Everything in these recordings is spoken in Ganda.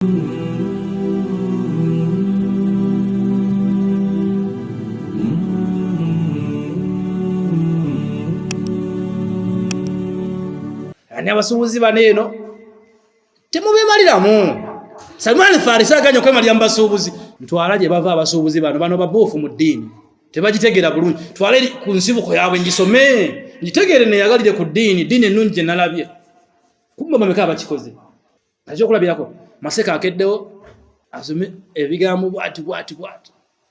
Ani abasuubuzi bano eno temubemaliramu. Salman Farisi aganya okwemalira mu basuubuzi. Ntwala gye bava abasuubuzi bano babuufu mu ddiini. Tebagitegera bulungi. Twale ku nsibuko yaabwe ngisome. Ngitegere neyagalire ku ddiini. Ddiini ennungi gye nalabye. Kumba bameka abakikoze. Ajja okulabirako. Maseka akeddewo asome ebigambo bwati.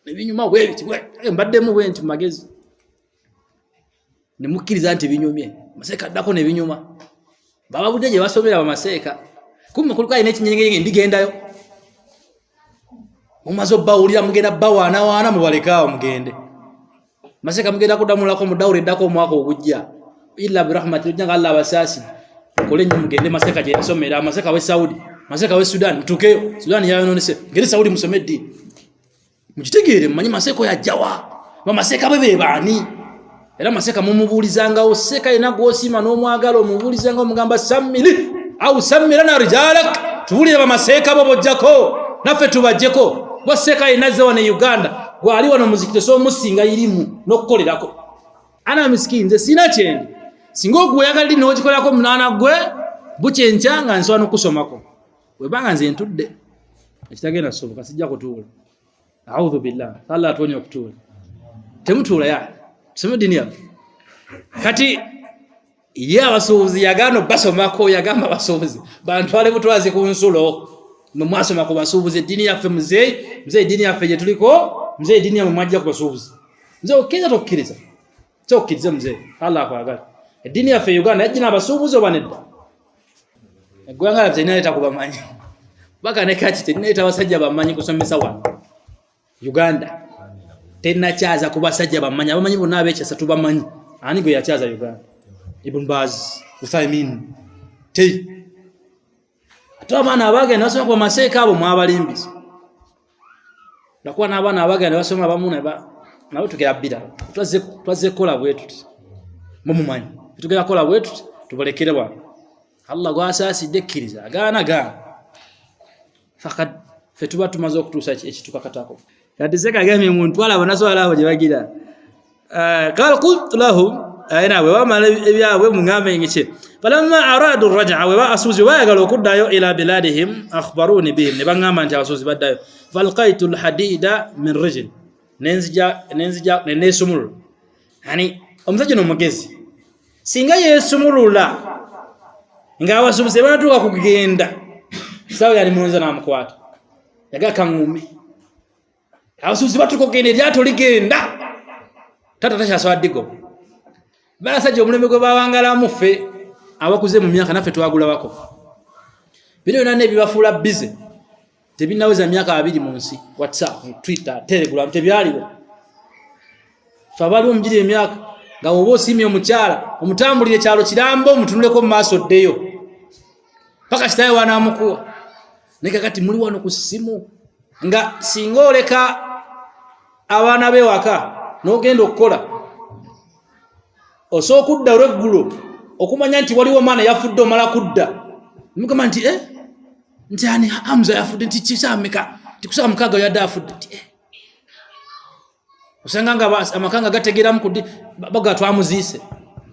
Nebinyuma bwebiti mbaddemu bwenti mu magezi. Ne mukkiriza nti binyumye. Maseka addako ne binyuma. Baba budde gye basomera Bamaseka. Kumbe kuliko ayina ekinyengenyenge ndigendayo. Mumaze obbawulira mugenda bawaana mubalekaawo mugende. Maseka mugenda kudamulako mudawule eddako omwaka ogujja. Illa birahmati ujjanga Allah abasasi. Kole nnyo mugende Maseka gye yasomera. Maseka we Saudi. Maseka we Sudan. Mutukeyo. Sudan yayononese. Mugende Saudi musome eddiini. Mukitegeere mmanyi Maseka yajjawa. Bamaseka be baani. Era Maseka mumubuulizangawo Seka yena gw'osiima n'omwagala omubuulizanga omugamba sammili au sammirana rijalak. Tuwulire Bamaseka bo bojjako naffe tubajjeko. Gwa Seka yena azze wano e Uganda gwali wano muzikito so musinga irimu n'okukolerako. Ana miskini nze sina kyendi. Singa ogweyagalira n'okikolako munaana gwe bukyenkya nga nsobola n'okusomako. Webanga nze ntudde ekitagenda kusoboka sijja kutuula. A'udhu billah. Allah atuonye okutuula. Temutuula ya. Tusome dini yaffe. Kati ye abasuubuzi yagano basomako yagamba abasuubuzi bantwale butwazi ku nsulo mwasoma ku basuubuzi dini yaffe mzee dini yaffe gye tuliko mzee dini yaffe mwajja ku basuubuzi mzee okkiza tokkiriza kyokkize mzee Allah akwagala dini yaffe Uganda yajjina abasuubuzi oba nedda eggwanga lyaffe terinaaleeta kubamanyi baka ne kati terinaaleeta abasajja bamanyi kusomesa wano Uganda tenakyaza ku basajja bamanyi abamanyi bonna abeekyasa tubamanyi ani gwe yakyaza Uganda Ibn Baz Uthaymin tei ate abaana abagenda basoma ku Maseka abo mwabalimbisa nakuwa n'abaana abagenda basoma abamu nabo tugera bbira twazze kola bwe tuti mumumanyi tugera kola bwe tuti tubalekere bwa Allah gwasaasidde kkiriza agaana fakat fe tuba tumaze okutuusa ekitukakatako kati Seka agamye muntu alabo nasobola abo gye bagira qala qultu lahum ayina bwe bamala ebyabwe mungambe ngiki falamma aradu arraj'a we basuuzi bayagala okuddayo ila biladihim akhbaruni bihim ne bangamba nti abasuuzi baddayo falqaitu alhadida min rijl nenzija nesumulula yani omusajja n'omugezi singa yesumulula nga abasuuzi banatuuka kugenda sawa yali munza n'amukwata yagaka ngumi abasuuzi batuuka kugenda eryato ligenda tata tashasobola ddigo basajja omulembe gwe bawangalamu ffe abakuze mu myaka naffe twagulabako bino byonna nebibafuula bize tebinaweza myaka 2 mu nsi WhatsApp Twitter Telegram tebyaliwo fe abaliwo mugiri emyaka nga woba osiimye omukyala omutambulire ekyalo kirambo omutunuleko mu maaso ddeyo paka kitaye wanaamukuwa naye kakati muli wano ku ssimu nga singa oleka abaana b'ewaka n'ogenda okukola osooka kudda olw'eggulo okumanya nti waliwo omwana yafudde omala kudda mugamba nti nti ani Hamza yafudde nti kisaameka tikusaba mukaaga yadde afudde osanga nga amakanga gategeeramu kuddi baga twamuziise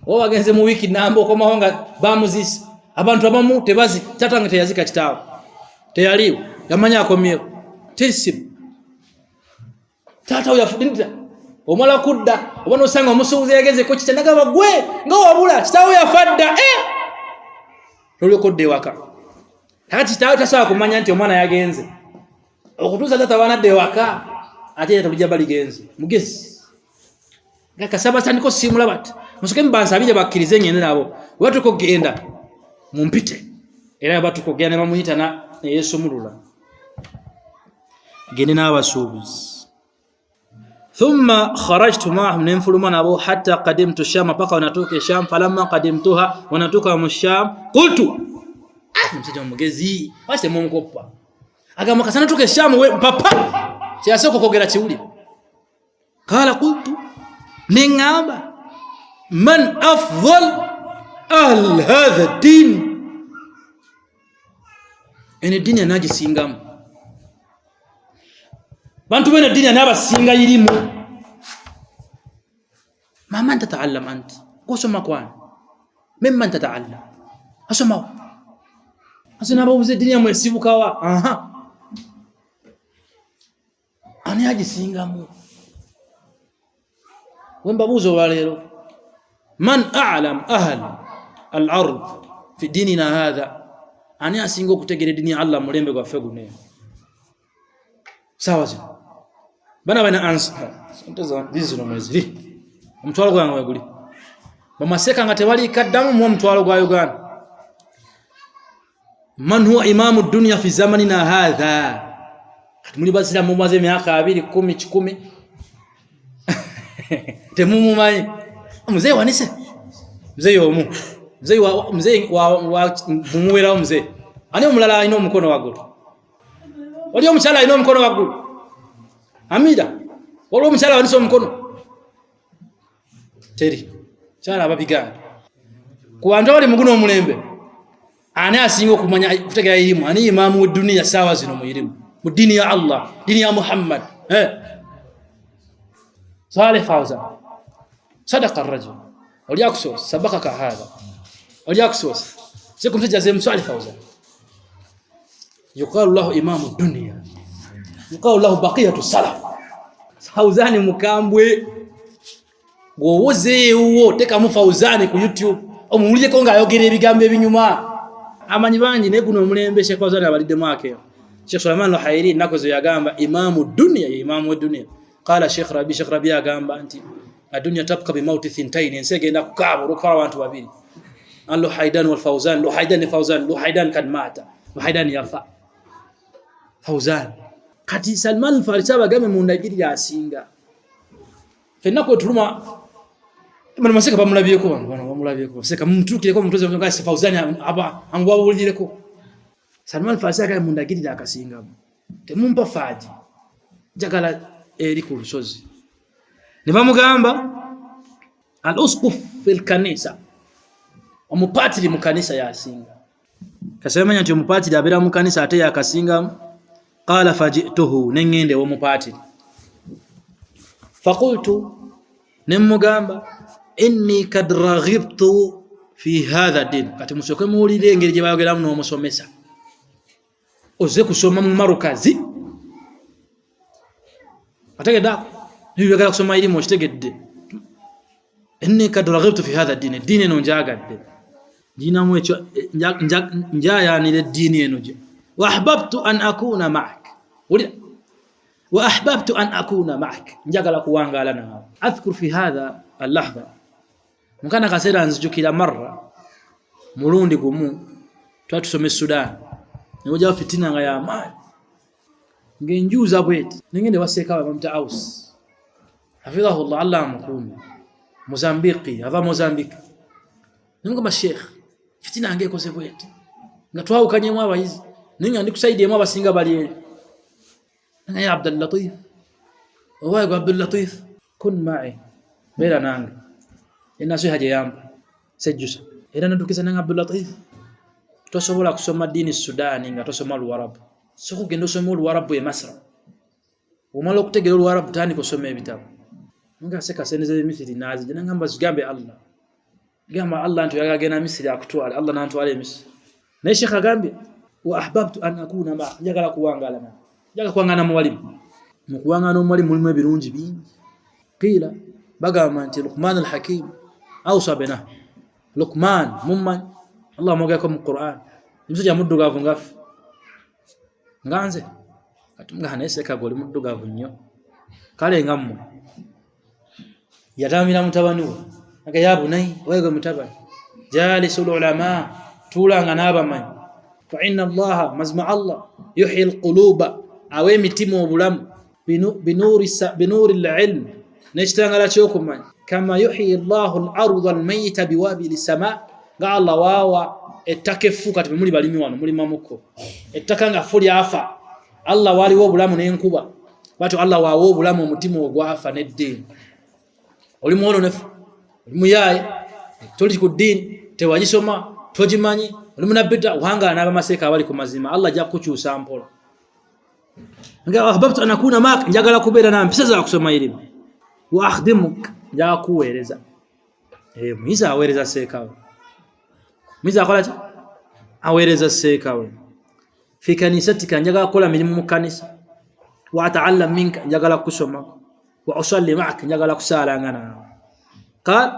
oba bagenze mu wiiki namba okomaho nga bamuziise abantu abamu tebazi tatange teyazika kitaawe teyaliwo yamanya akomyewo tesimu taata yafudde nti omala kudda oba nosanga omusuubuzi yagezeko kitandagaba gwe nga wabula kitaawe yafadda olyokodde ewaka kakati kitaawe tasobola kumanya nti omwana yagenze okutuusa taata banadde ewaka ate talijja baligenze mugezi gakasaba tandiko simula bati musoke mubansabire bakkirize ngende nabo batuko genda mumpite era batuko genda bamuyita na yesumulula gende n'abasuubuzi ثم خرجت معهم ننفلما نابو حتى قدمت الشام بقى ونتوك الشام فلما قدمتها ونتوك من الشام قلت msije mugezi wase munkopa agamba kasana tuke الشام we papa kyasoko kogera kiwuli qala qultu ningamba man afdal ahl hadha ad-din ene dini anagisingamu bantu bene dini anabasinga ilimu mama anta taallam anta kusoma kwani mimma anta taallam asoma asina babuze dini amwesibukawa ani agisingamu wemba buzo walero man a'lam ahl al-ard fi dinina hadha ani asingo kutegere dini Allah mulembe kwa fegune sawa zi bana answer ntaza dizo mwezi mtwalo gwa ngweguli mama seka ngate wali kaddamu mu mtwalo gwa Uganda man huwa imamu dunya fi zamanina hadha muli basira mu maze myaka 2 10 temumu mai mzee wanise mzee yomu mzee wa mumuwera mzee ani omulala ino mukono wagulu oli omuchala ino mukono wagulu amida oli omuchala waniso mukono teri chala ababigana kubantu bali muguno omulembe ani asingo kumanya kutegera elimu ani imamu w'edunia sawa zino mu elimu mu dini ya Allah dini ya Muhammad Saleh Fawzan صدق الرجل وليكسوس سبقك هذا وليكسوس سيكم تجازم Saleh Fawzan يقال له إمام الدنيا يقال له بقية السلف Fawzani mukambwe wowoze uwo teka mu Fawzani ku YouTube omulije ko ngayogera ebigambo ebinyuma amanyi bangi ne guno mulembe Sheikh Fawzani abalide mwake Sheikh Sulaiman al-Hairi nakozo yagamba imamu dunya imamu w'edunia qala Sheikh Rabi yagamba anti adunya tabqa bi mauti thintain ensegenda kukabo rukara abantu babiri allo Haidan wal Fawzan lo Haidan Fawzan lo Haidan kad mata lo Haidan yafa Fawzan kati Salman al-Farisi bagame mu ndagiri yasinga fenna ko turuma Imana maseka bamulabiye ko bamulabiye ko seka mumtukire ko mutoze ngo ase Fawzani aba angwabulire ko Salman al-Farisi aga mu ndagiri akasinga temumpa faji jagala eri ku lusozi nibamugamba al-usquf fil kanisa omupatiri mu kanisa yasinga kasema nti omupatiri abera mu kanisa ate yakasinga qala fajituhu nengende wo mupatiri faqultu nimugamba inni kad raghibtu fi hadha din kati musoke muulire engeri gye bayogeramu n'omusomesa oze kusoma mu marukazi ategeda nibigala kusoma ilimu kitegedde inni kad raghibtu fi hadha din din eno njagadde dina mu ekyo njayanire dini eno je wa ahbabtu an akuna ma'ak wa ahbabtu an akuna ma'ak njagala kuwangala nawe adhkur fi hadha al-lahza mukana kasera nzijukira marra mulundi gumu twatusome Sudan ngoja fitina nga ya amani ngenjuza bweti ningende waseka bamta Aus hafidhahu Allah mukumi Mozambiki ava Mozambiki ngoma Sheikh fitina ngeko se bweti ngatwa ukanyemwa abayizi ninga ndikusaidie mwa basinga bali ya Abdul Latif wa Abdul Latif kun ma'i bera nanga inaso haje yamba sejusa era nadukiza nanga Abdul Latif tosobola kusoma dini Sudan nga tosoma Luarabu soko gendo soma Luarabu e Masra umalo kutegera Luarabu tani kusoma ebitabu nga seka seneze Misiri nazi jana ngamba zigambe Allah gamba Allah nto yagagena Misiri akutwala Allah nanto ale Misiri na Sheikh agambe wa ahbabtu an akuna ma njagala kuwangala na jaga kuwangana mwalimu mukuwangana mwalimu mulimu ebirungi bingi qila bagamba nti Luqman al-Hakim awsa bina Luqman mumman Allah mogako mu Qur'an muzija muddugavu ngafu nganze katunga haneseka goli muddugavu nnyo kale ngammo yatamira mutabani we aga yabu nayi wego mutabani jalisul ulama tulanga nabamanyi fa inna Allah mazma Allah yuhyi alquluba awe mitimu obulamu binuri alilm nestangala chokumanyi kama yuhyi Allah al-ardha al-mayta biwabil sama ga Allah wawa etakefu kati muli balimi wano muli mamuko etakanga fuli afa Allah wali wo bulamu n'enkuba batu Allah wawo bulamu omutimu ogwafa nedde oli muono nefu oli muyaye toli ku dini tewajisoma tojimanyi lumunabita wanga anaba maseka abali ku mazima Allah ajja kukyusa mpola nga ahbabtu an akuna mak njagala kubeera na mpisa za kusoma elimu wa akhdimuk njagala kuweereza muyiza aweereza seekawe muyiza akola ki aweereza seekawe fi kanisatika njagala kukola mirimu mu kanisa wa ata'allam minka njagala kusoma wa usalli ma'ak njagala kusalanga nawe qal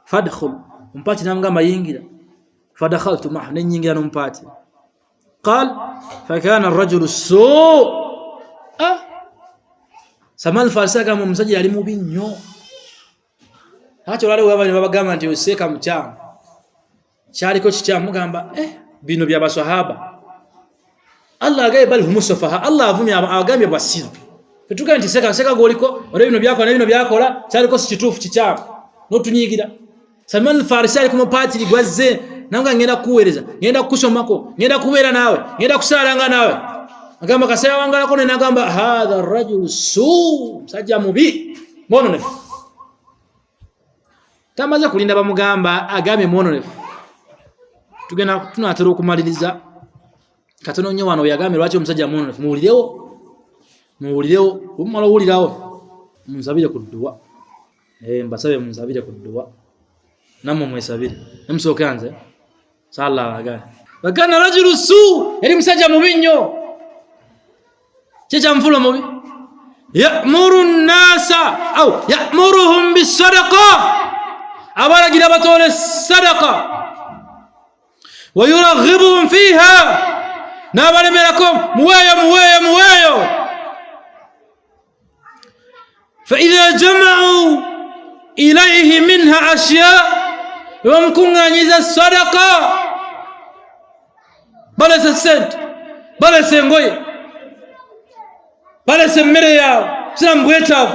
fadkhul umpati namgamba yingira fadakhaltu ma'ahu nenyingira numpati qal fakana ar-rajulu samal falsaka mu musajja ali mubi nnyo hacho wale wabali babagamba nti useka mchama chaliko chichamu gamba bino bya baswahaba Allah agaye bali humusafaha Allah avumya agamye basiru fetuka nti seka goliko ore bino byako na bino byakola chaliko sichitufu chichamu no tunyigira samal farisi ali kumupati ligwaze nanga ngenda kuweereza ngenda kusomako ngenda kubeera nawe ngenda kusalanga nawe agamba kasera wangala ko nagamba hadha ar-rajul sajja mubi mononefu tamaze kulinda bamugamba agambe mononefu tugenda tunatera okumaliriza katono nnyo wano yagambe lwaki omusajja mononefu muwulirewo umala wulirawo munzabire ku dduwa mbasabe munzabire ku dduwa namwe mwesabire namusooke anze sallallahu alaihi wakana rajulu yali musajja mubi nnyo checha mfulo mubi ya'muru an-nasa au ya'muruhum bis-sadaqa abaragira batole sadaqa wa yuraghibuhum fiha nabalemerakum muweyo fa idha jama'u ilayhi minha ashya' wamkunganyiza sadaqa bale sent bale sengoye bale semmere yao sira mbweta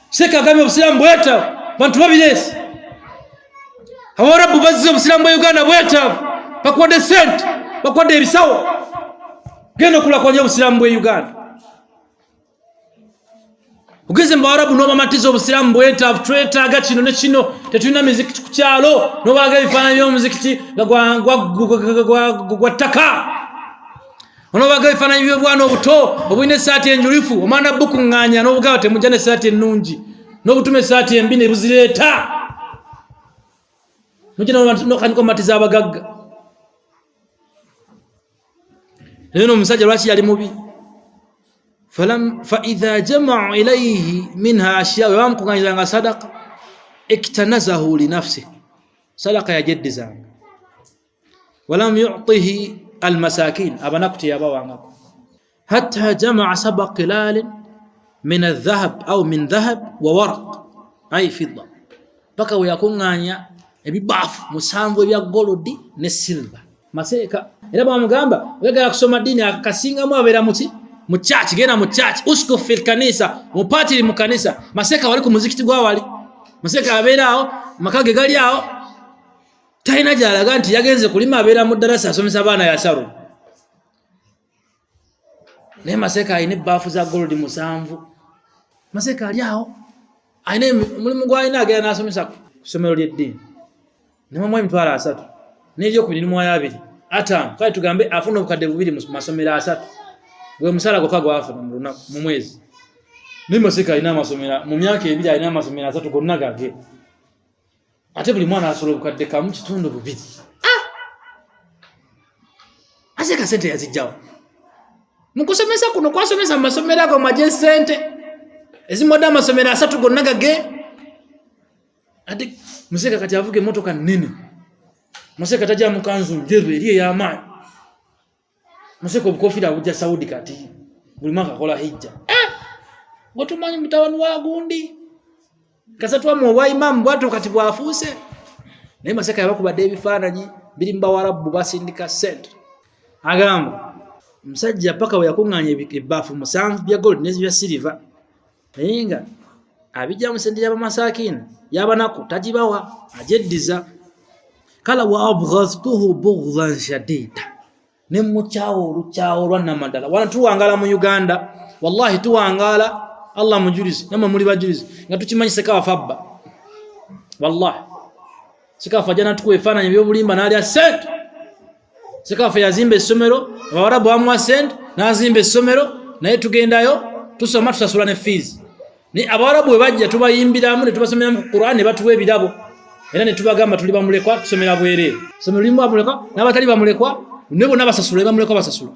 seka gamye obusira mbweta bantu babiresi Hawarabu bazze obusiramu bwa Uganda bwetaavu bakwade sente bakwade ebisawo genda kulakonya obusiramu bwa Uganda ugeze mu Hawarabu no bamatiza obusiramu bwetaavu twetaaga kino ne kino tetulina mizikiti ku kyalo no baga ebifaananyi by'omuzikiti gwa ttaka ono baga ebifaananyi by'obwana obuto obulina essaati enjulifu omwana bukuŋŋaanya n'obugaba temujja n'essaati ennungi n'obutuma essaati embi ne buzireeta no kaniko matiza abagagga leno musajja lwaki yali mubi fa idha jama'u ilayhi minha ashya wa amkunganyanga sadaqa iktanazahu li nafsi sadaqa yajaddizanga walam yu'tihi almasakin abanakuti yabawangako hatta jama'a sabaq qilal min adh-dhahab aw min dhahab wa waraq ay fidda paka yakunganya ebibafu musanvu ebya golodi ne silver maseka era bamugamba wegala kusoma dini akasinga mu abera mu church gena mu church usko fil kanisa mupatiri mu kanisa maseka wali ku muzikiti gwa wali maseka aberao makage gali ao taina jalaga nti yagenze kulima abera mu darasa asomesa bana ya saru ne maseka ine bafu za golodi musanvu maseka ali ao aine mulimu gwa ina agenda asomesa kusomero ly'edini nema mwa mitwala asatu n'ebyo ku birimu ayabiri atano kale tugambe afuna obukadde bubiri mu masomero asatu gwe musala gokagwa afuna mu lunaku mu mwezi nimaseka ina masomero mu myaka ebiri ina amasomero asatu gonna gage ate buli mwana asobola obukadde kamu kitundu bubiri aseka sente yazijjawo mukusomesa kuno kwasomesa mu masomero ago maje sente ezimoda amasomero asatu gonna gage ate museka kati avuge motoka nene museka tajja mukanzu njeru eriye ya mayi museka obukofira bujja Saudi kati buli mwaka kola hijja gotumanyi mutawani wa gundi kasatwa mu wa imam bwato kati bwafuse naye museka yabakubadde ebifaananyi biri mbawarabu basindika sente agamba musajja paka we yakunganya ebafu musanvu bya gold nezi bya silver nayenga abijja musendera bamasakini yabanako tajibawa ajeddiza kala wa abghaztuhu bughdan shadida ne muchawo luchawo lwana madala wana tuwangala mu Uganda wallahi tuwangala Allah mujurizi nama muri bajurizi nga tukimanyise kawa fabba wallahi Sekafa jana tukwefana ebyo bulimba nalya sente. Sekafa yazimbe essomero abawarabu bamwa sente nazimbe essomero naye tugendayo tusoma tusasula ne fees. Ni abawarabu bajja tubayimbiramu ne tubasomera mu Qur'an ne batuwe ebirabo. Era ne tubagamba tuli bamulekwa tusomera bwere. Somero limu bamulekwa n'abatali bamulekwa nebo nabasasula bamulekwa basasula.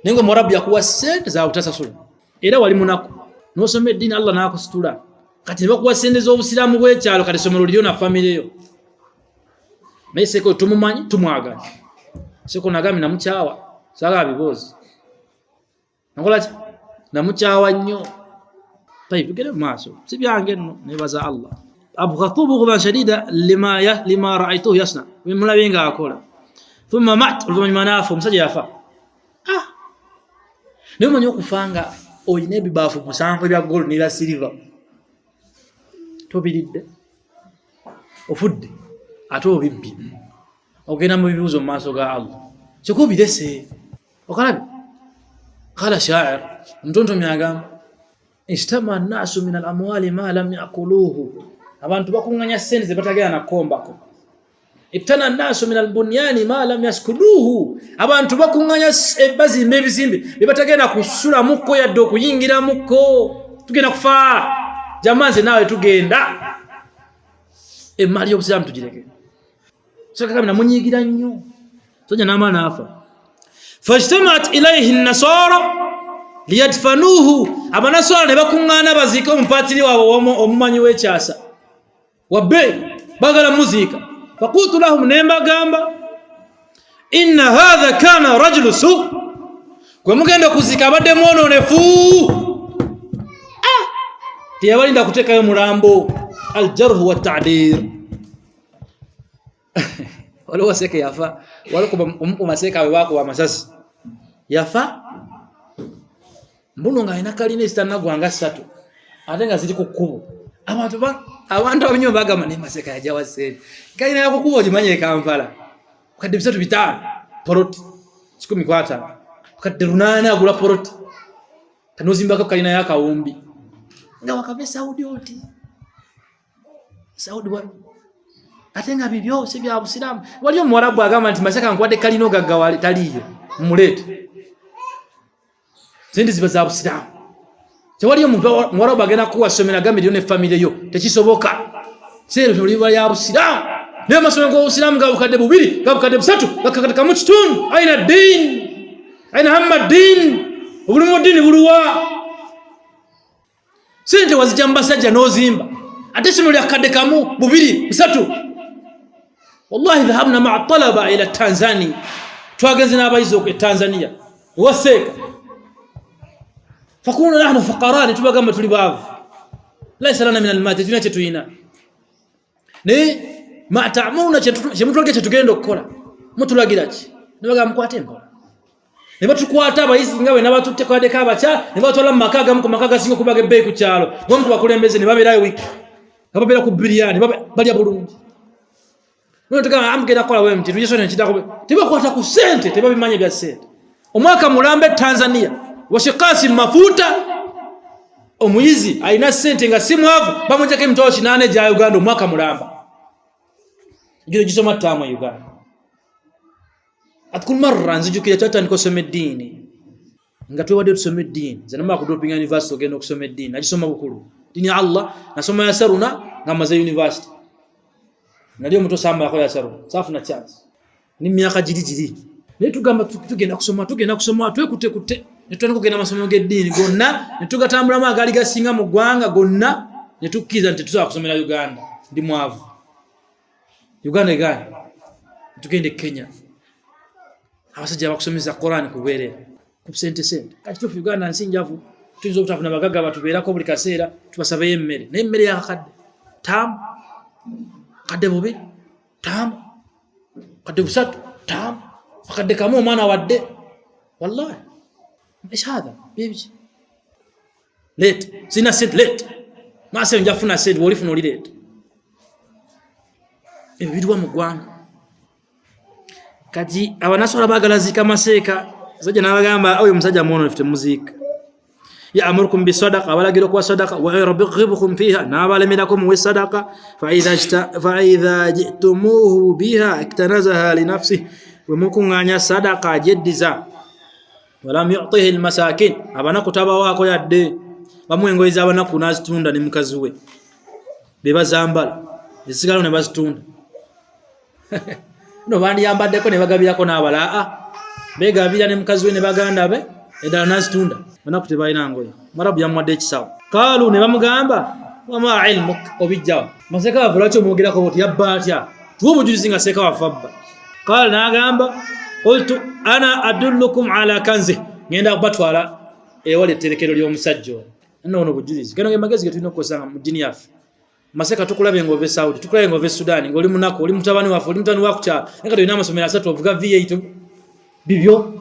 Nengo mwarabu yakuwa sente za utasasula. Era wali munako. Nosome dini Allah nakusitula. Kati bakuwa sente z'obusiramu bw'ekyalo kati somero lyo na family yo. Mese ko tumumanyi tumwaga. Siko nagami namukyawa. Saga bibozi. Nakola ki? Namukyawa nnyo. Tayib gere maso. Sibyange nno nebaza Allah. أبغض بغضا شديدا لما رأيته يصنع من ملابين أقوله ثم مات ثم منافه مسجى فا نيوم نيوكو فانغا أو ينبي بافو مسانغ بيا غول نيلا سيلفا توبيدد وفود أتو بيبي أو كنا مبيوزو ما سوغا الله شكو بيدسي قال شاعر نتونتو مياغام اجتمع الناس من الأموال ما لم يأكلوه abantu bakunganya sente zebatagera na kombako ibtana nasu min albunyani ma lam yaskuduhu abantu bakunganya bazimbe ebizimbe bebatagera kusula muko yadde okuyingira muko tugenda kufa jamanze nawe tugenda emali y'obusiramu tugireke soka kamina munyigira nnyo soja n'amaana afa fajtamat ilayhi an-nasara liyadfanuhu abanasara ne bakungana bazika omupatiri wabo omumanyi w'ekyasa wabbe bagala muzika faqultu lahum nemba gamba inna hadha kana rajulu su kwa mugenda kuzika abadde mwononefu tiyabalinda kutekayo mulambo aljarh wa ta'dir wale waseke yafa wale ku maseka wako wa masasi yafa mbuno nga ina kaline sitanagwanga 3 atenga zili ku kubo abantu abinyo bagama ne maseka yaja wasere kaina yako kubo jimanye Kampala kadde 3 poroti 10 kadde runana gula poroti kanozimbaka kaina yaka umbi nga wakabe Saudi oti Saudi wa atenga bibyo sibya Abusiramu waliyo mwarabu agama nti maseka nkwade kalino gaggawali taliyo mulete zindi zibaza Abusiramu Chawali mwarabu agena kuwa somera gamiri ne family yo tekisoboka sero toliba ya Abusiramu ne masomero go Abusiramu gabukadde 2 gabukadde 3 bakakata mu kitundu aina din aina hamadin obulumu dini buluwa sente wazijamba sajja nozimba ate sino lyakadde kamu 2 3 wallahi dhahabna ma'a talaba ila Tanzania twagenze n'abayizo ku Tanzania waseka fakuna nahnu fuqara tubagamba tuli bavu laysa lana min almati tuna chetuina ne ma ta'muna chemutoke chetugenda okukola mutulagirachi nibagamba kwate mbola ne batukwata abayizi ngawe nabatutte kwade kabacha ne batola makaga muko makaga singo kubage be ku kyalo ngomuntu bakulembeze ne baberayo wiki kababera ku biliani bali abulungi none tukama amgenda kola wewe mti tujesone nchitako tibakwata ku sente tibabimanye bya sente omwaka mulambe Tanzania washikasi mafuta omuyizi aina sente nga simwavu bamonjake mtoto 8 ja Uganda mwaka mulamba ngiro gisoma tamu Uganda atkul marra nzijukira tata niko some dini ngatwe wade tusome dini zanama ku doping university ogenda okusoma dini agisoma bukulu dini Allah nasoma ya saruna ngamaze university naliyo mto samba yako ya saruna safu na chance ni miaka jidijidi netugamba tugenda kusoma twekute netwaniko gena masomo gedini gonna netugatambula magali gasinga mu gwanga gonna netukiza nti tuza kusomera Uganda ndi mwavu Uganda gani tugende Kenya abasajja bakusomeza Quran kuberera ku sente kati tufu Uganda nsinjavu tuzo kutafuna bagaga batubera ko buli kaseera tubasabe emmere n'emmere ya kadde tam kadde bobe tam kadde busatu tam fakadde kamu omwana wadde wallahi ايش هذا بيبي ليت سينا سيد ليت ما سين جافنا سيد وليفنا ليت ebidwa mugwanga kati abanasola bagalazika maseka zaje nabagamba oyo musajja muono lifite muzika ya'murukum bisadaqa walagira kwa sadaqa wa yarghibukum fiha nabalemirakum wa sadaqa fa idha ji'tumuhu biha iktanazaha li nafsihi wa mukunganya sadaqa jeddiza walam yu'tihi almasakin abana kutaba wako yadde bamwengoiza abana kunazitunda ne mukazi we bebazambala zisigalo ne bazitunda no bandi yambaddeko ne bagabirako n'abalaa begabira ne mukazi we ne baganda be edala nazitunda bana kuteba ina ngoyo marabu yamwadde ekisawo kalu ne bamugamba wama ilmuk obijjawa maseka avulacho mugerako boti yabbatya tubujulizi nga seka wafabba kala nagamba qultu ana adullukum ala kanzi ngenda kubatwala ewale terekero ly'omusajja ono bujulizi keno magezi getulina okosanga mu dini yafe maseka tukulabe ngove Saudi tukulabe ngove Sudan ngoli munako oli mutabani wafu oli mutani wakucha nga tulina amasomero asatu ovuga V8 bibyo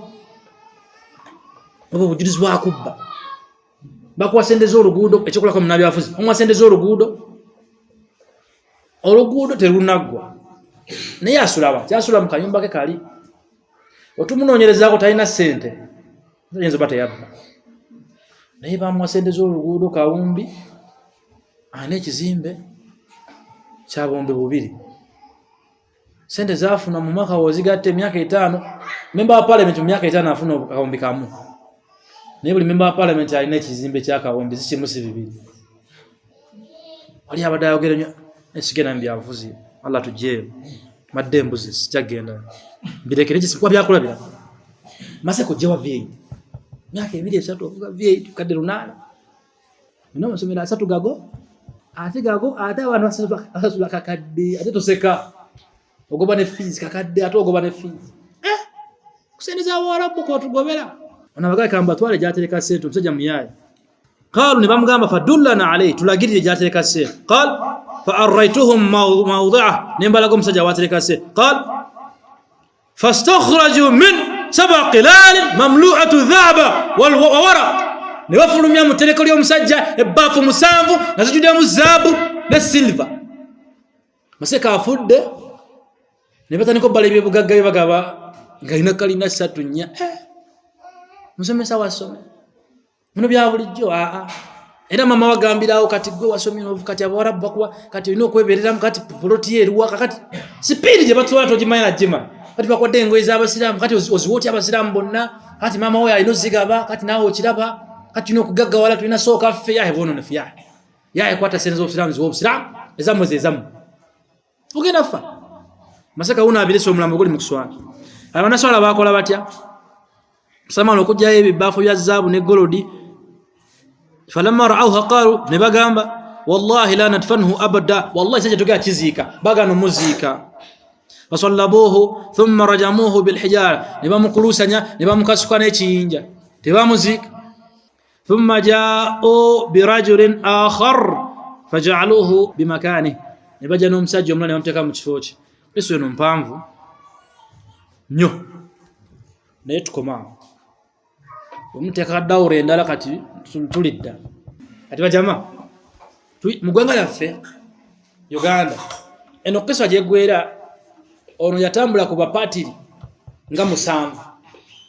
obo bujulizi bwakubba bakwasendeza oluguudo ekyokulako munabi afuzi omwasendeza oluguudo terunagwa naye asulaba kyasula mu kanyumba ke kali otumunoonyerezaako talina ssente nzo bata yabba naye bamwasendeza oluguudo kawumbi ana ekizimbe kya bombe bubiri sente zaafuna mu mwaka wozigatte emyaka 5 memba wa parliament mu myaka 5 afuna kawumbi kamu naye buli memba wa parliament alina ekizimbe kya kawumbi zikimusi bibiri wali abadde ayogera nnyo esigenda mu byabufuzi Allah tujeyo madde mbuzi sikyagenda mbirekere kisikwa byakulabira maseko jewa V8 myaka 2-3 ovuga V8 kadde lunana nino masomero asatu gago ate abantu asula kakadde ate toseka ogoba ne fees kakadde ate ogoba ne fees kusendeza Waarabu ko tugobera ona bagaye kamba twale jatereka sente omusajja muyaye qalu ne bamugamba fadullana alayhi tulagirire jatereka sente qal fa araytuhum mawdi'ah nembalago omusajja watereka sente qal fastakhraju min sab'a qilal mamlu'atu dhahaba wal waraq ne bafulumya mu tereko ly'omusajja ebbafu 7 nazijudde zaabu ne silver maseka afudde ne bataniko bale byebugagga byebagaba ngaina kalina 3 nya musomesa wasome muno bya bulijjo era mama wagambirawo kati gwe wasomye no kati Abarabu bakuwa kati ino kweberera mukati poloti yeruwa kati speed je batwala tojimanya jima kati bakwadde engoye z'abasiramu kati oziwoti abasiramu bonna kati mama we alino zigaba kati nawo okiraba kati ino kugagga wala tulina soka ffe yahe bono ne fya yahe kwata senzo obusiramu z'obusiramu ezamu ogenda fa masaka una abireso omulambo guli mu kuswala abana swala bakola batya samalo kujja ebibafu bya zaabu ne golodi falamma ra'awha qalu ne bagamba wallahi la nadfanhu abada wallahi saje tuga kizika bagano muzika wasallabuhu thumma rajamuhu bil hijara ne bamukulusanya ne bamukasuka n'ekiyinja tebamuzika thumma ja'u bi rajulin akhar faj'aluhu bi makani ne baja n'omusajja omulala ne bamuteka mu kifo kye eso eno mpanvu nnyo naye tukomaawo omuteka dawure endala kati tulidda ati bajama mugwanga yaffe Uganda eno keswa jegwera ono yatambula ku bapatiri nga 7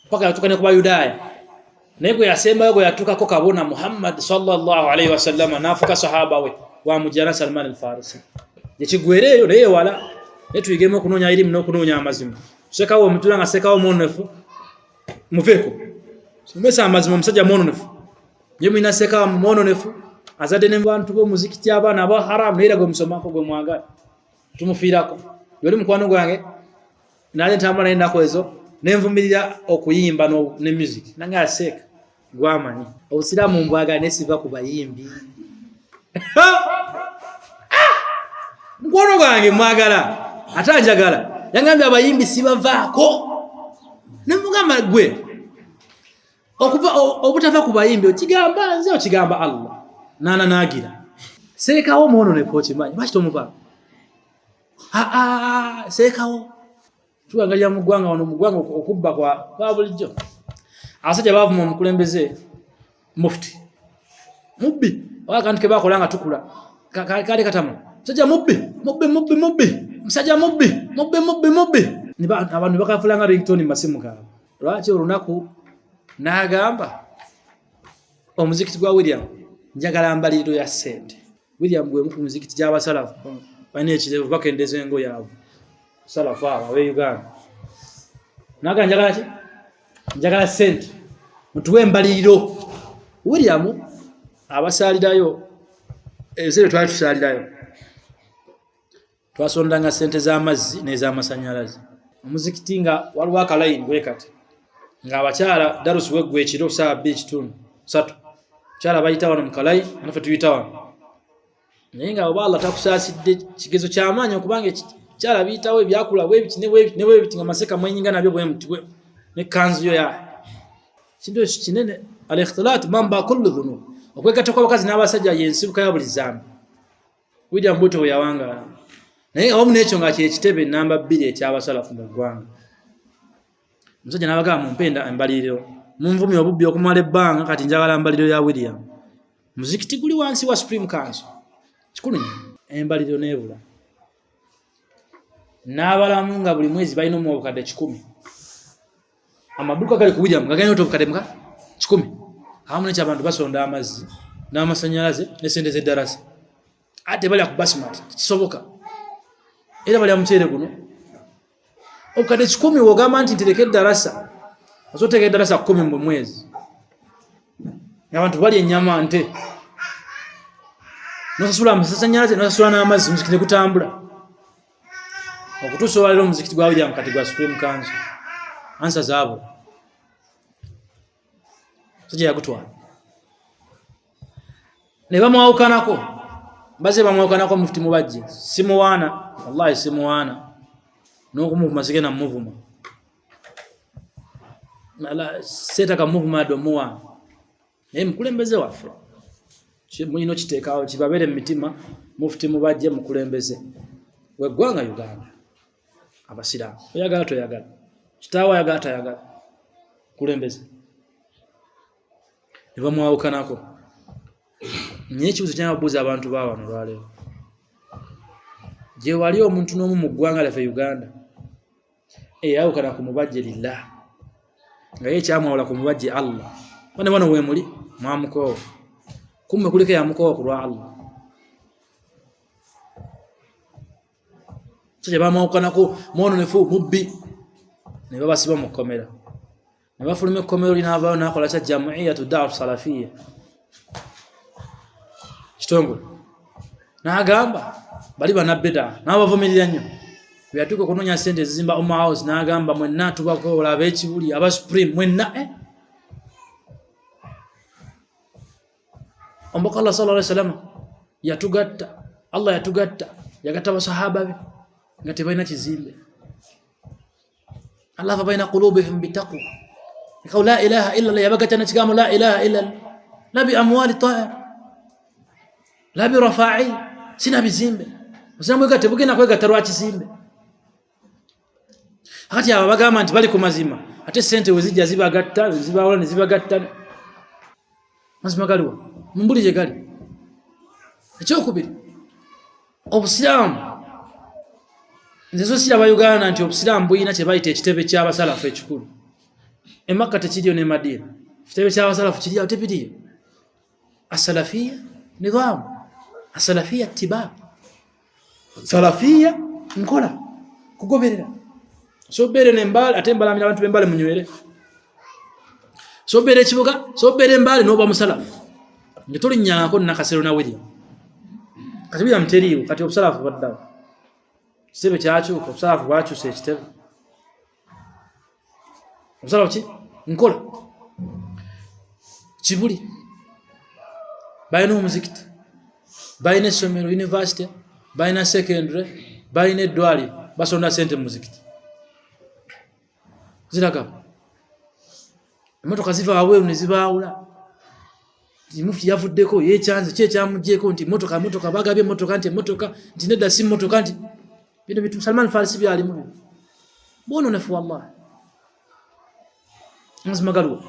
paka yatukane ku Bayudaya naye gwe yasembayo gwe yatukako kabona Muhammad sallallahu alaihi wasallam nafuka sahaba we wa mujana Salman al-Farisi yekigwereyo naye wala netuyigemo okunonya iri muno okunonya amazima sekawo omutula nga sekawo monefu muveko somesa amazima omusajja mononefu ye mwina sekawo mononefu azadde ne bantu bo muzikiti abana aba haram naye go musomako gwe mwagala tumufiirako yoli mukwano gwange nale ntambula nako ezo nenvumirira okuyimba ne music nange aseka gwamanyi obusiramu mbwaga nesiva ku bayimbi mukwano gwange mwagala atanjagala yangambye abayimbi sibavaako nemugamba gwe okuva obutava ku bayimbi okigamba nze okigamba Allah nana nagira sekawo mono ne pochi manyi bachito mupa sekawo tuangalia mugwanga ono mugwanga okubba kwa bulijjo asajja bavu mu mukulembeze mufti mubbi wakantu ke bakolanga tukula kale katamu sajja mubbi musajja mubbi niba abantu bakafulanga ringtone masimu kaabo lwaki olunaku nagamba omuzikiti gwa William njagala mbaliriro ya sente. William gwe mu muzikiti gy'abasalafu bane ekirevu bakendeza engo yaabwe salafu abe Uganda naga njagala ki njagala sente mutuwe mbaliriro. William abasalirayo ezero twali tusalirayo twasondanga sente z'amazzi n'ez'amasanyalaze. Omuzikiti nga waliwo akalayini bwekati nga abakyala darusu weggwe ekiro saa 2:3 kyala bayita wano mu kalayi nafe tuyita wano naye nga oba Allah takusaasidde kigezo ky'amaanyi okubanga kyala biyitawo ebyakula webiti ne webiti nga maseka mwenyinga nabyo bwe muti ne kanzu yo ya kintu kinene. Al-ikhtilat mamba kullu dhunub, okwekata kw'abakazi n'abasajja yensibuka ya buli zambi. William Butto yawanga naye omu n'ekyo nga kyekitebe namba 2 ekyabasalafu mu ggwanga. Omusajja n'abagamba mumpenda embaliriro munvumi obubbi okumala ebbanga kati njagala mbaliriro ya William. Muzikiti guli wansi wa Supreme Council kikulu embaliriro n'ebula n'abalamu nga buli mwezi balina obukadde 10. Amaduka gali ku William gagenda obukadde 10 awamu n'ekyabantu basonda amazzi n'amasanyalaze ne sente z'eddarasa ate bali ku basmati kisoboka era bali amukyere guno obukadde 10 wogamba nti ntereka eddarasa azoteka eddarasa 10 mu mwezi abantu bali ennyama nte nosasula amasanyalaze nosasula n'amazzi muzikiti ne kutambula okutuusa olwaliro omuzikiti gwa William kati gwa Supreme Council ansa zaabo sije yakutwala ne bamwawukanako baze bamwawukanako mufti mubajje simuwaana wallahi simuwaana n'okumuvuma na muvuma nala setaka muvuma do muwa naye mukulembeze waffe mulina okiteekawo kibabere mu mitima mufti mubajje mukulembeze weggwanga Uganda. Abasiraamu oyagala toyagala kitaawo ayagala tayagala kulembeze ne bamwawukanako. Naye ekibuzo ky'ababuuza abantu ba wano olwaleero gye wali omuntu n'omu mu ggwanga lyaffe Uganda eyawukana ku mubajje lillah nga ye kyamwawula ku mubajje Allah bane bano weemuli mwamukoowa kumbe kuliko yamukoowa ku lwa Allah. So gye bamwawukanako mwononefu mubbi ne babasiba mu kkomera ne bafuluma ekkomero linaavaayo n'akola kya Jam'iyatu Da'wat Salafiyya kitongole n'agamba bali banabbeda n'abavumirira nnyo bwe yatuuka okunoonya ssente ezizimba Omar House n'agamba mwenna tubakoola ab'ekibuli aba Supreme mwenna omubaka Allah sallallahu alaihi wasallam yatugatta Allah yatugatta yagatta basahaba be nga tebalina kizimbe. Allah fa baina qulubihim bitaqwa ikaw la ilaha illa Allah yabagatta n'ekigambo la ilaha illa la bi amwali ta'a la bi rafa'i sina bizimbe osamwe gatte bugenda kwegatta lwa kizimbe. Hati aba bagamba nti bali ku mazima ate sente wezijja zibagatta zibawula ne zibagatta mazima galiwa mumbulije gali ekyokubiri obusiraamu nzezo siraba Uganda nti obusiraamu buyina kye bayita ekitebe ky'abasalafu ekikulu. E Makka tekiriyo ne Madina ekitebe ky'abasalafu kiriyo tebiriyo. As-salafiyya nidhamu as-salafiyya ittiba salafiyya nkola kugoberera so bere nembale ate mbalamira abantu bembale munywere so bere kibuga so bere mbale no ba musalafu ngituli nyaako nakasero na William kati William teriyo kati obusalafu baddawo sebe kyakyuka obusalafu bwakyusa ekitebe obusalafu ki nkola kibuli bayina omuzikiti bayina essomero university bayina secondary bayina eddwaliro basonda sente mu muzikiti ziraga emotoka ziva waweeru ne zibaawula mufti yavuddeko yekyanze kyekyamugyeko nti motoka bagabye motoka nti motoka nti nedda si motoka nti bino bitu Salman Farisi byalimu bwononefu wallahi nzimagalu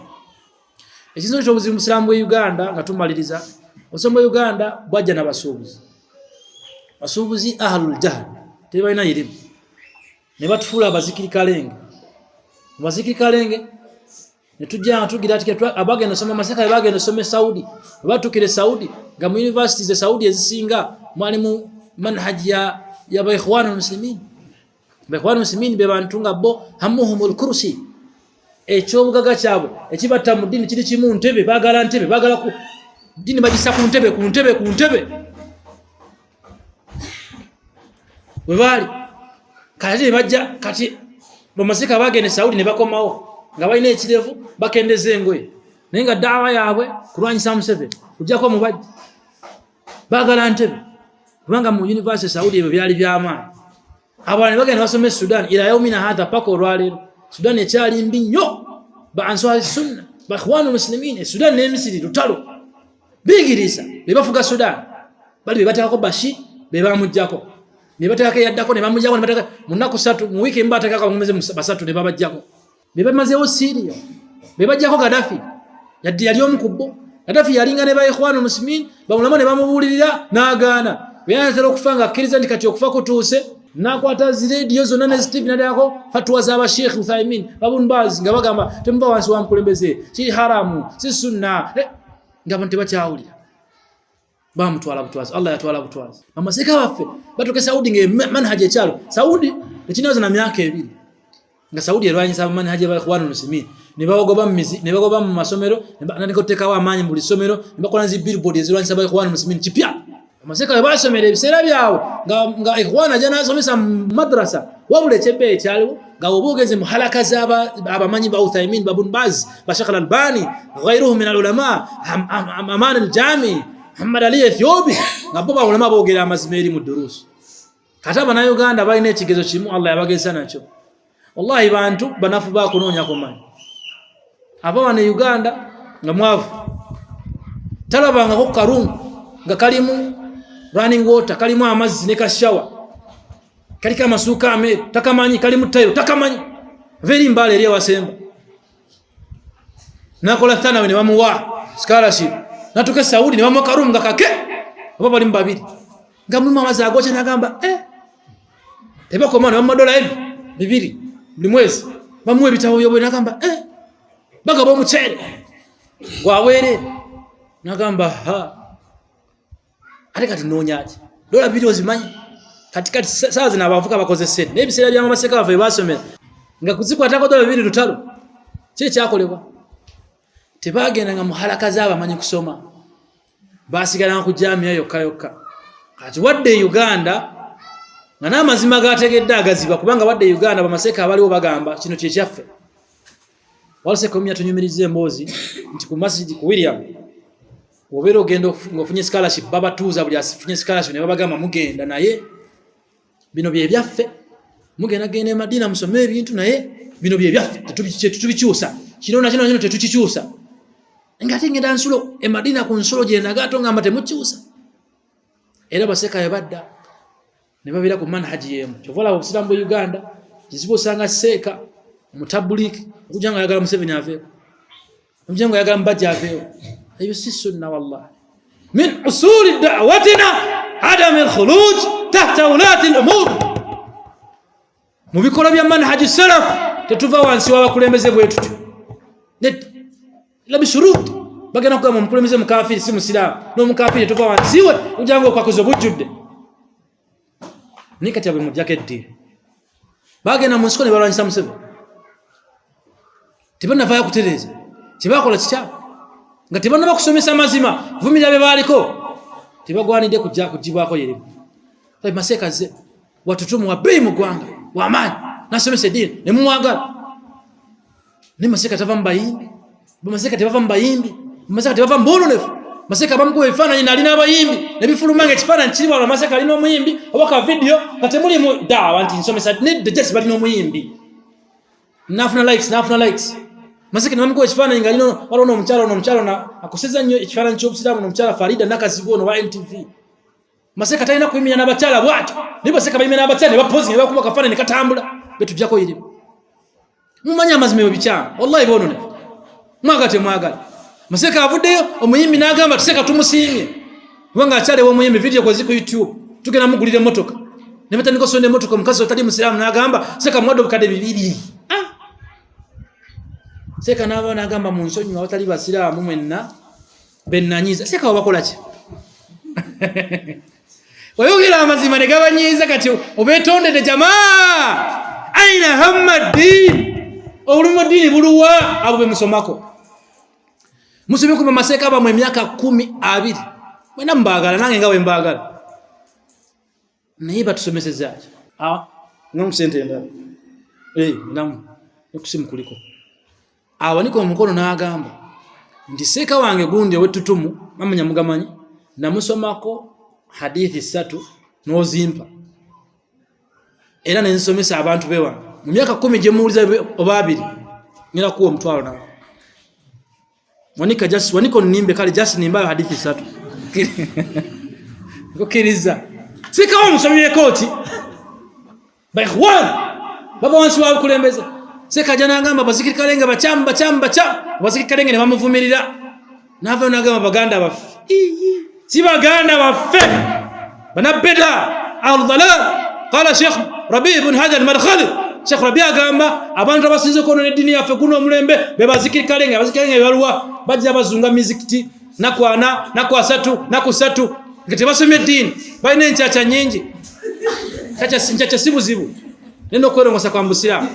ekizinzo ky'obuzibu musiramu bwe Uganda nga tumaliriza osombo Uganda bwajja n'abasuubuzi ahlul jahl tebalina yirimu ne batufuula abazikiri kalenge netujja tugira tiketwa abage no soma maseka abage no some Saudi batukire Saudi nga mu universities za Saudi ezisinga mwalimu manhaji ya Ikhwanul Muslimin. Ikhwanul Muslimin be bantu nga bo hamuhumul kursi ekyobugaga kyabwe ekibata mu dini kiri kimu ntebe bagala ku dini bagisa ku ntebe webali kati bajja kati bamaseka bagene Saudi ne bakomawo nga balina ekirevu bakendeze engoye naye nga daawa yaabwe kulwanyisa Museveni kujjako mubajja bagala ntebe kubanga mu university Saudi ebyo byali by'amaanyi. Abantu bagenda basome Sudan ila yaumina hadha pako olwaleero Sudan ekyali mbi nnyo ba answari sunna ba Ikhwanul Muslimin. Sudan ne Misiri lutalo bigirisa be bafuga Sudan bali be batakako Bashir be bamujjako ne batakako yaddako ne bamujjako ne bataka munaku 3 mu wiki mbatakako ngomeze basatu ne babajjako be bamazewo Syria be bajjako Gaddafi yali omukubbo Gaddafi yalinga ne ba Ikhwanul Muslimin bamulama ne bamubulirira n'agaana byanze okufanga akkiriza ndi kati okufa kutuuse nakwata ziradio zonna ne Steve nadako fatwa za Sheikh Uthaymin Ibn Baz nga bagamba temuva wansi wa mkulembeze si haramu si sunna ngabantu bakyawulira bamutwala butwazi Allah yatwala butwazi amaseka baffe batoke Saudi nge manhaji ekyalo Saudi ekinazo na myaka 2 nga Saudi erwanyisa manhaji ya Ikhwanul Muslimin ne bagoba mu masomero ne kotekawo amaanyi mu lisomero ne bakola zi billboard ezirwanyisa Ikhwanul Muslimin kipya. Amaseka basomera ebiseera byawo nga Ikhwana jana asomesa madrasa wabule chebe ekyalo nga obogeze mu halaka abamanyi ba Uthaymin Ibn Baz ba Sheikh Al-Albani ghayruhum min al-ulama Aman al-Jami Muhammad Ali Ethiopi nga bo ulama bogera amazimeri mu durus kataba na Uganda balina ekigezo kimu Allah yabageza nakyo. Wallahi bantu banafu bakunoonya kumanyi aba ne Uganda nga mwavu talabanga ko karungu nga kalimu running water kalimu amazzi ne kashawa kalika masuka ame takamanyi kalimu tayo takamanyi very mbale eri wasemba nakola tana ne bamuwa scholarship natuke Saudi ne bamuwa karungu kake abo bali mbabiri ngamu mamaza agocha nagamba teba komana bamuwa $2 buli mwezi bamuwa ebitabo byobwe nagamba bagabo muchere gwawere nagamba ha kati nonyaje $2 ozimanyi katikati saa zina abavuka bakoze sente n'ebiseera bya maseka bave basomera nga kuzikwatako $2 lutalo kye kyakolebwa tebagenda nga muhalaka z'abamanyi kusoma basigala ku jamia yokka kati wadde Uganda nga n'amazima gategedde agaziba kubanga wadde Uganda bamaseka abaliwo bagamba kino kye kyaffe walse komya tunyumirize emboozi nti ku masjid ku William obero gendo ngofunye scholarship baba tuza buli asifunye scholarship ne babagamba mugenda naye bino bye byaffe mugenda gene Madina musome ebintu naye bino bye byaffe tubikyusa kino tetukikyusa ngati ngenda nsulo e Madina ku nsulo gye nagato ngamba temukyusa era baseka yabadda ne babira ku manhaji yemu chovola obusiramu Uganda kizibu sanga seka mutabuliki kujanga yagala Museveni aveko kujanga yagala Mbajja aveko ayo si sunna wallahi min usuli da'watina adam al-khuluj tahta ulati al-umur mubikola bya manhaji salaf tetuva wansi wabakulembeze bwetu net la bishurut bagana kwa mukulembeze mukafiri si musiramu no mukafiri tuva wansi we ujanga kwa kuzobujudde nikati abwe mu jacket bagena munsiko ne balwanyisa Museveni tibana vaya kutereza tibakola kicha nga tibana bakusomesa mazima vumira be baliko tibagwanide kujja kujibwako yerimu tayi maseka ze watutumu wa bei mugwanga wa amani nasomesa dini ne muwagala ne maseka tava mbayimbi bamaseka tava mbayimbi maseka tava mbononefu maseka bamko efananye nali nabayimbi ne bifulumange kifananye kiri wala maseka alino omuyimbi obaka video katemuli mu dawa nti nsomesa ne de just balino omuyimbi nafuna likes masika namko ekifananye ngalino walono omukyalo na akoseza nnyo ekifananye ky'obusiramu n'omukyala Farida nakazibono wa NTV masika talina kuyimira n'abakyala bwatu ne baseka bayimira n'abakyala ne bapozi ne bakuba kafananye katambula betujjako yiri mumanya amazima ebikyama wallahi bono ne mwagala masika avuddeyo omuyimbi n'agamba tuseka tumusiimye kubanga akyale w'omuyimbi video kwa ziku YouTube tugenda mugulire motoka ne batandika sonde motoka mukazi otali musiramu n'agamba seka mwaddo bukadde 2 Seka naba nagamba mu nsonyi abatali basiraamu mwenna bennanyiza seka wabakola ki oyogera amazima ne gabanyiza kati obetondede jamaa aina hammadin olumuddini buluwa abo bemusomako musome ku maseka aba mu emyaka 12 mwena mbagala nange ngawe mbagala naye batusomeseza ngamu sente ndala namu okusimu kuliko awaniko omukono n'agamba nti seeka wange gundi owetutumu mamanya mugamanyi namusomako hadithi 3 n'ozimpa era nensomesa abantu bewange mu myaka 10 gye muwuliza oba 2 ngera kuwa omutwalo nawe waniko nimbe kale just nimbayo hadithi 3 ngokiriza seeka wa musomye koti bayikhwan baba wansi wa kulembeza seka jana ngamba bazikiri kalenga bachamba bazikiri kalenge ne bamuvumirira nava nagamba baganda bafe si baganda bafe banabeda al-dhalal qala Sheikh Rabi ibn Hadi al-Madkhali Sheikh Rabi agamba abantu abasinze kono ne dini yafe kuno omulembe be bazikiri kalenga baluwa bajja bazunga mizikiti nakwana nakwasatu nakusatu ngete basomye dini bayine nchacha nyingi chacha sibuzibu neno kwerongosa kwa mbusira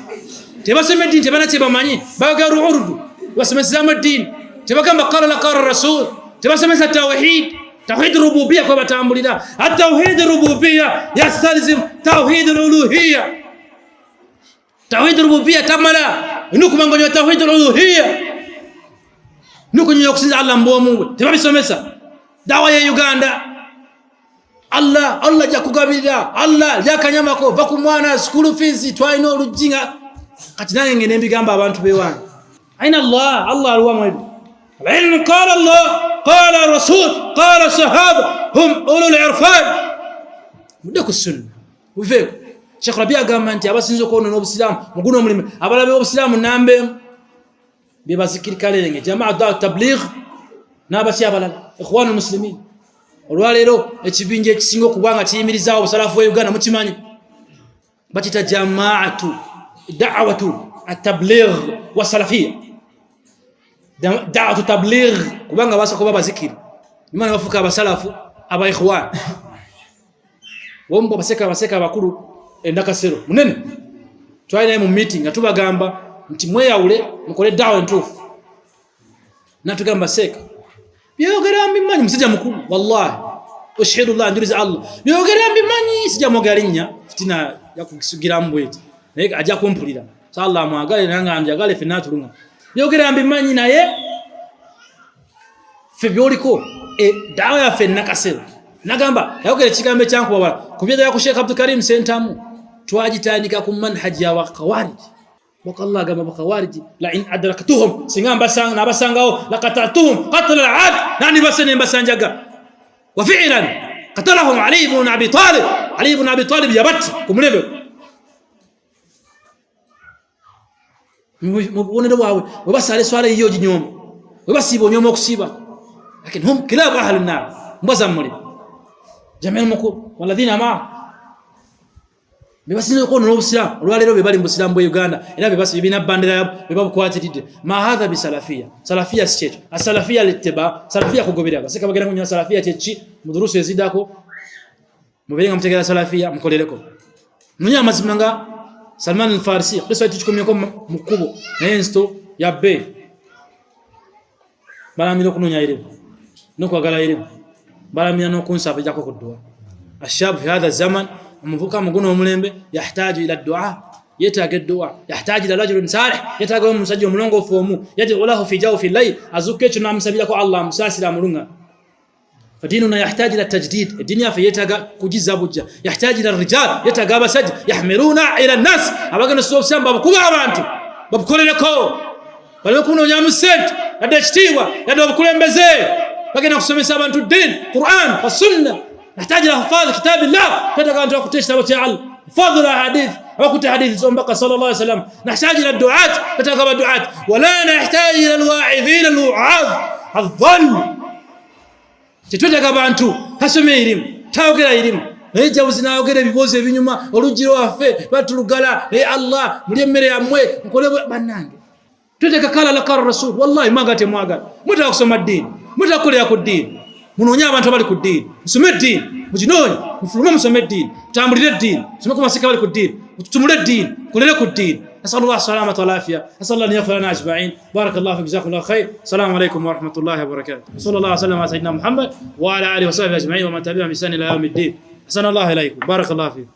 tebasome dini tebana tebamanyi bagaru urdu basemesama dini tebagamba qala la qala rasul tebasemesa tawhid rububiyya kwa batambulira at-tawhid rububiyya yastalzim tawhid al-uluhiyya tawhid rububiyya tamala nukumangonyo tawhid al-uluhiyya nukunyo kusinza Allah mbomu tebabisomesa dawa ya Uganda Allah jakugabirira Allah yakanyamako vakumwana school fees twaino olujinga kati nange ngene mbigamba abantu bewange aina Allah aliwa mwebi al-ilm qala Allah qala rasul qala sahaba hum ulul irfan mudako sunna uveko Sheikh Rabi agamba nti abasinzo kono n'obusilamu muguno mulime abalabe obusilamu nambe bebazikiri kalenge jamaa da tabligh nabasi abalala ikhwanul muslimin olwalero ekibinje ekisingo kubanga kiyimirizawo obusalafu wa Uganda mukimanyi bakita jamaatu da'watu at-tabligh wa salafiyya da'watu tabligh kubanga basa kuba bazikiri imana bafuka abasalafu aba ikhwan wombo baseka bakuru endakasero munene twaina mu meeting atubagamba nti mweyawule mukole da'wa ntufu natugamba seka byogera mbimanyi musija mukulu wallahi ushhidu Allah nduriza Allah byogera mbimanyi sija mogalinya fitina yakugisugira mbwete naye aja kumpulira sallallahu mwagale nanga njagale finatulunga byogera mbimanyi naye febyoliko dawa ya fenna kasero nagamba yogere kigambe cyanku baba kubyeda ya Sheikh Abdul Karim Sentamu twajitandika ku manhaji ya waqawarij وقال قام بخوارج لئن ادركتهم سيغام باسان ناباسانغاو لقطعتهم قتل العاد يعني بسنجا وفعلا قتلهم علي بن ابي طالب يبت كملبه مبونه دواو وبسالي سوالي يوجي نيوم وبسيبو نيوم كسيبا لكن هم كلاب اهل النار مبزمري جميع المكو والذين معه bebasine ko no busira olwalero bebali mbusira mbo Uganda era bebasi bibina bandera yabo bebabukwatidde ma hadha bi salafia state asalafia littiba salafia kugobera baseka bagera kunya salafia chechi mudurusu ezidako muberenga mtegera salafia mukolereko munya mazimanga Salman al-Farisi bese tuchikomye ko mukubo na insto ya be baramiro kunonya ile no kwagala ile baramira no kunsaba jako kudwa ashab fi hadha zaman مفوكا مغونو ملمبه يحتاج الى الدعاء يتاج الدعاء يحتاج الى رجل صالح يتاج مسجد ملongo fomu يدعو له في جو في الليل ازوكيچ نامسبيلا كو الله مساسلا ملunga فديننا يحتاج الى التجديد الدنيا في يتاج كujiza bujja يحتاج الى الرجال يتاج بسج يحملون الى الناس abagana sosamba bakuba abantu babukolereko balikuno nyamusent adachtiwa yado bakulembeze bagena kusomesa abantu din Qur'an wa sunna نحتاج الى حفاظ كتاب الله كذا انت كنتش تبع فضل حديث وكنت حديث صلى الله عليه وسلم نحتاج الى الدعاة كتاب الدعاة ولا نحتاج الى الواعظين الوعاظ الظن تتوجا بانتو hasomeirim tawogera irim ejawuzina yogera biboze binyuma olujiro afe batulugala Allah muri emere yamwe nkole banange tuteka kala la kala rasul wallahi magate mwaga mutaka kusoma dini mutaka kulya ku dini munonya abantu bali ku dini musome dini mujinonye mufuluma musome dini tambulire dini musome kumasika bali ku dini mutumule dini kulele ku dini نسأل الله السلامة والعافية نسأل الله أن يغفر لنا أجمعين بارك الله فيك جزاكم الله خير السلام عليكم ورحمة الله وبركاته صلى الله وسلم على سيدنا محمد وعلى آله وصحبه أجمعين ومن تبعهم بإحسان إلى يوم الدين أحسن الله إليكم بارك الله فيك